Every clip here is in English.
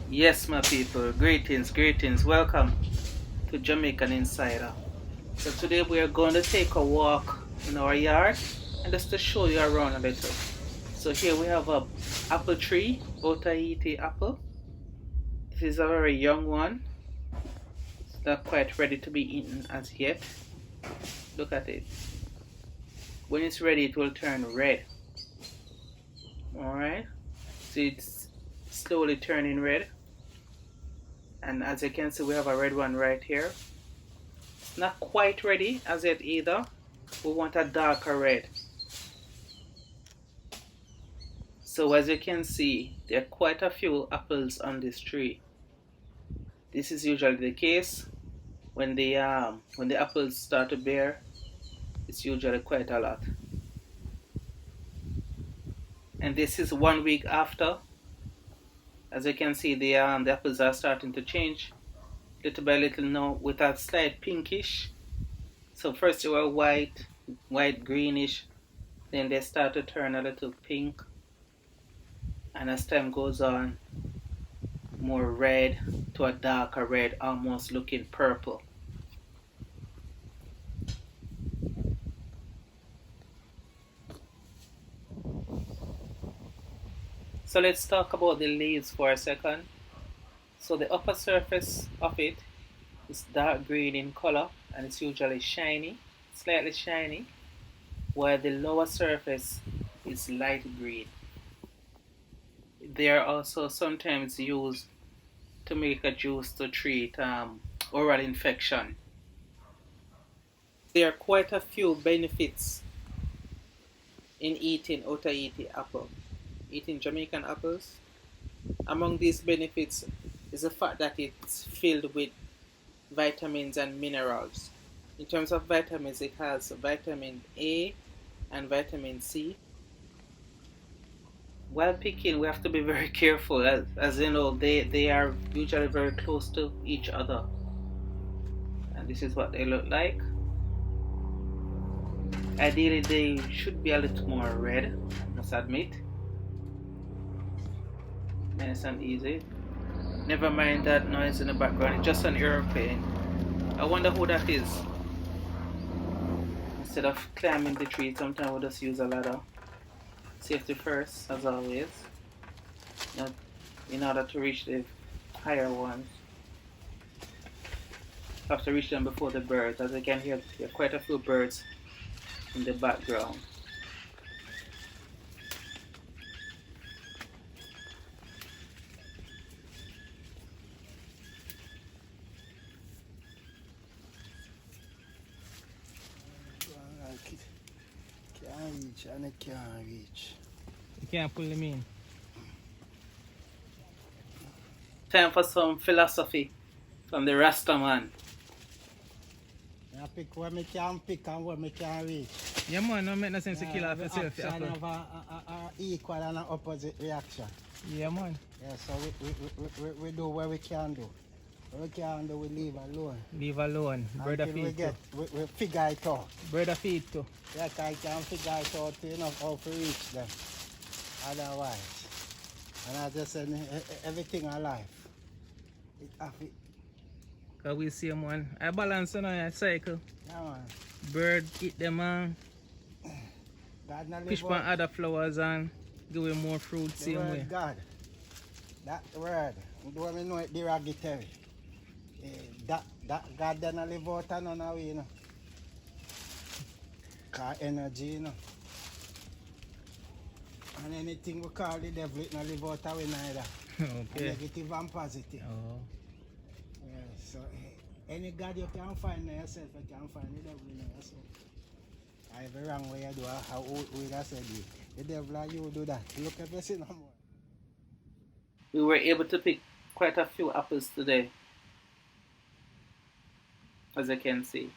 Yes, my people, greetings, greetings. Welcome to Jamaican Insider. So today we are going to take a walk in our yard and just to show you around a little. So here we have a apple tree, Otaheite Apple. This is a very young one. It's not quite ready to be eaten as yet. Look at it. When it's ready, it will turn red. Alright, so it's slowly turning red. And as you can see, we have a red one right here. Not quite ready as yet either. We want a darker red. So as you can see, there are quite a few apples on this tree. This is usually the case when the apples start to bear. It's usually quite a lot. And this is 1 week after. As you can see, the apples are starting to change little by little now with a slight pinkish. So first they were white greenish, then they start to turn a little pink, and as time goes on, more red to a darker red, almost looking purple. So let's talk about the leaves for a second. So the upper surface of it is dark green in color and it's usually shiny, slightly shiny, while the lower surface is light green. They are also sometimes used to make a juice to treat oral infection. There are quite a few benefits in eating Otaheite apple, eating Jamaican apples. Among these benefits is the fact that it's filled with vitamins and minerals. In terms of vitamins, it has vitamin A and vitamin C. While picking, we have to be very careful, as you know, they are usually very close to each other. And this is what they look like. Ideally, they should be a little more red, I must admit. Nice and easy. Never mind that noise in the background, it's just an airplane. I wonder who that is. Instead of climbing the tree, sometimes we'll just use a ladder. Safety first, as always, in order to reach the higher ones. Have to reach them before the birds. As you can hear, there are quite a few birds in the background. Can't reach and it can't reach. You can't pull them in. Time for some philosophy from the Rasta man. I pick where me can pick and where me can reach. Yeah man, no make no sense to kill off yourself. Action of a equal and an opposite reaction. Yeah man. Yeah, so we do what we can do. What we can do, we leave alone. Leave alone. Brother Until feet we figure it out. Brother feet too. Yeah, I can figure it out enough how to reach them. Otherwise. And I just said everything alive. It have it. Cause we see them one. I balance on a cycle. Yeah, man. Bird eat them and God not fish live pan out. other flowers and give them more fruit The same word way. God. That word. Do we know it derogatory? That God doesn't live out of none of we, you know. Call energy, you know. And anything we call the devil, it not live out of we neither. Okay. Negative and positive. Oh. Yeah, so any God you can find in yourself, you can find the devil in yourself. Every wrong way you do, how we have said it. The devil and you do that. Look if you see no more. We were able to pick quite a few apples today, as you can see.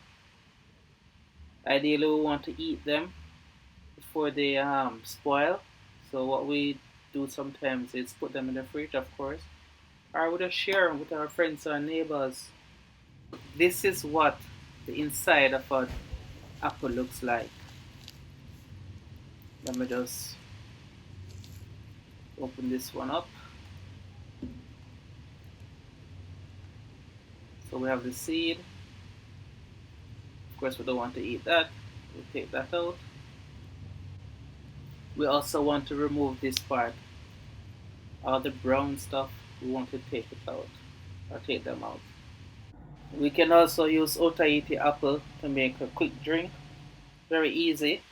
Ideally, we want to eat them before they spoil. So what we do sometimes is put them in the fridge, of course, or we just share them with our friends or neighbors. This is what the inside of an apple looks like. Let me just open this one up. So we have the seed. Of course, we don't want to eat that. We'll take that out. We also want to remove this part. All the brown stuff, we want to take it out or take them out. We can also use Otaheite Apple to make a quick drink. Very easy.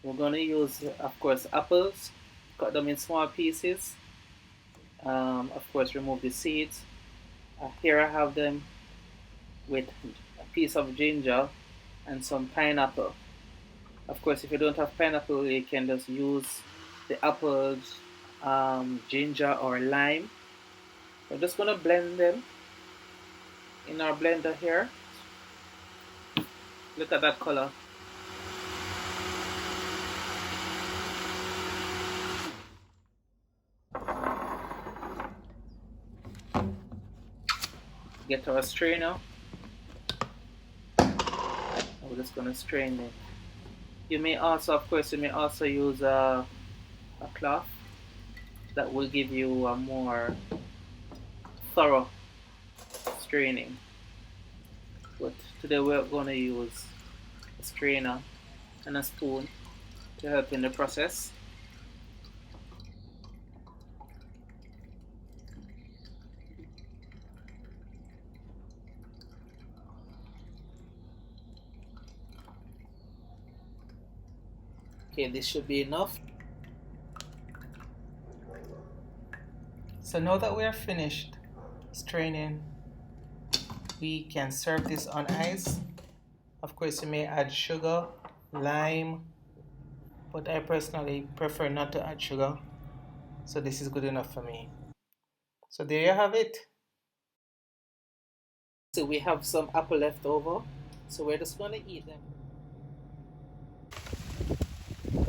We're going to use, of course, apples. Cut them in small pieces. Of course, remove the seeds. Here I have them with a piece of ginger and some pineapple. Of course, if you don't have pineapple, you can just use the apples, ginger, or lime. We're just going to blend them in our blender here. Look at that color. Get our strainer. We're just going to strain it. You may also, of course, use a cloth that will give you a more thorough straining. But today we're going to use a strainer and a spoon to help in the process. Okay, this should be enough. So now that we are finished straining, we can serve this on ice. Of course, you may add sugar, lime, but I personally prefer not to add sugar. So this is good enough for me. So there you have it. So we have some apple left over. So we're just going to eat them.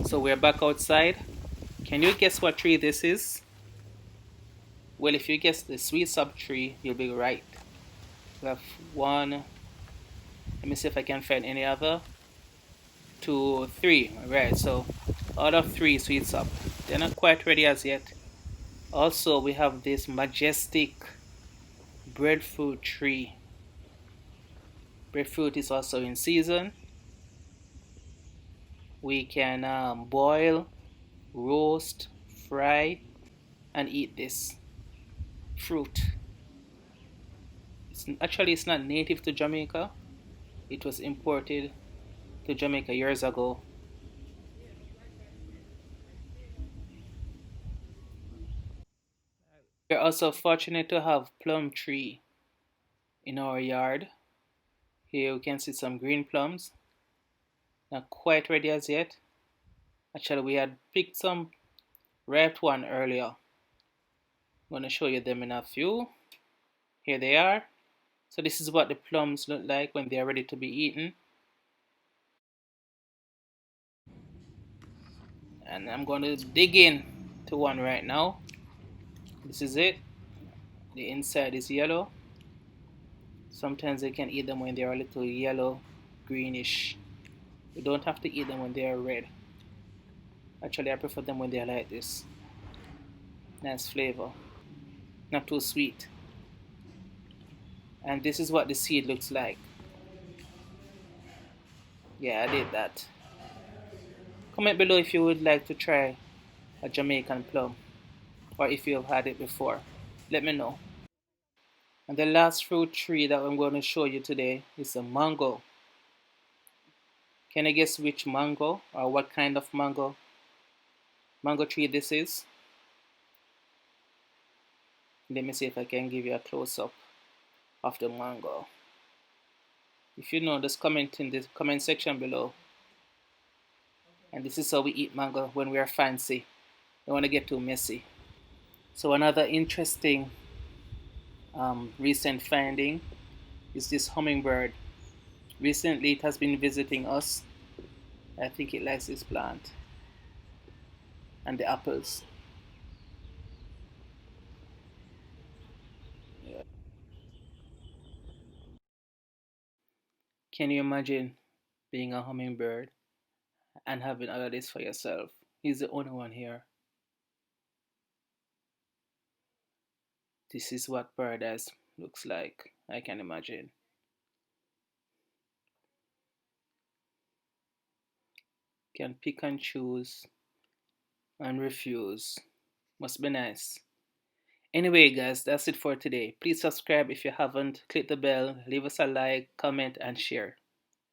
So we're back outside. Can you guess what tree this is? Well, if you guess the sweet sub tree, you'll be right. We have one. Let me see if I can find any other. 2, 3. Alright, so out of 3 sweet sub. They're not quite ready as yet. Also, we have this majestic breadfruit tree. Breadfruit is also in season. We can boil, roast, fry, and eat this fruit. It's not native to Jamaica. It was imported to Jamaica years ago. We're also fortunate to have plum tree in our yard. Here we can see some green plums. Not quite ready as yet. Actually, we had picked some ripe one earlier. I'm going to show you them in a few. Here they are. So this is what the plums look like when they are ready to be eaten. And I'm going to dig in to one right now. This is it. The inside is yellow. Sometimes you can eat them when they are a little yellow, greenish. You don't have to eat them when they are red. Actually, I prefer them when they are like this. Nice flavor. Not too sweet. And this is what the seed looks like. Yeah, I did that. Comment below if you would like to try a Jamaican plum, or if you've had it before. Let me know. And the last fruit tree that I'm going to show you today is a mango. Can you guess which mango or what kind of mango tree this is? Let me see if I can give you a close-up of the mango. If you know, just comment in the comment section below. And this is how we eat mango when we are fancy. Don't want to get too messy. So another interesting recent finding is this hummingbird. Recently it has been visiting us. I think it likes this plant and the apples. Yeah. Can you imagine being a hummingbird and having all of this for yourself? He's the only one here. This is what paradise looks like. I can imagine. Can pick and choose and refuse. Must be nice. Anyway, guys, that's it for today. Please subscribe if you haven't. Click the bell, leave us a like, comment, and share.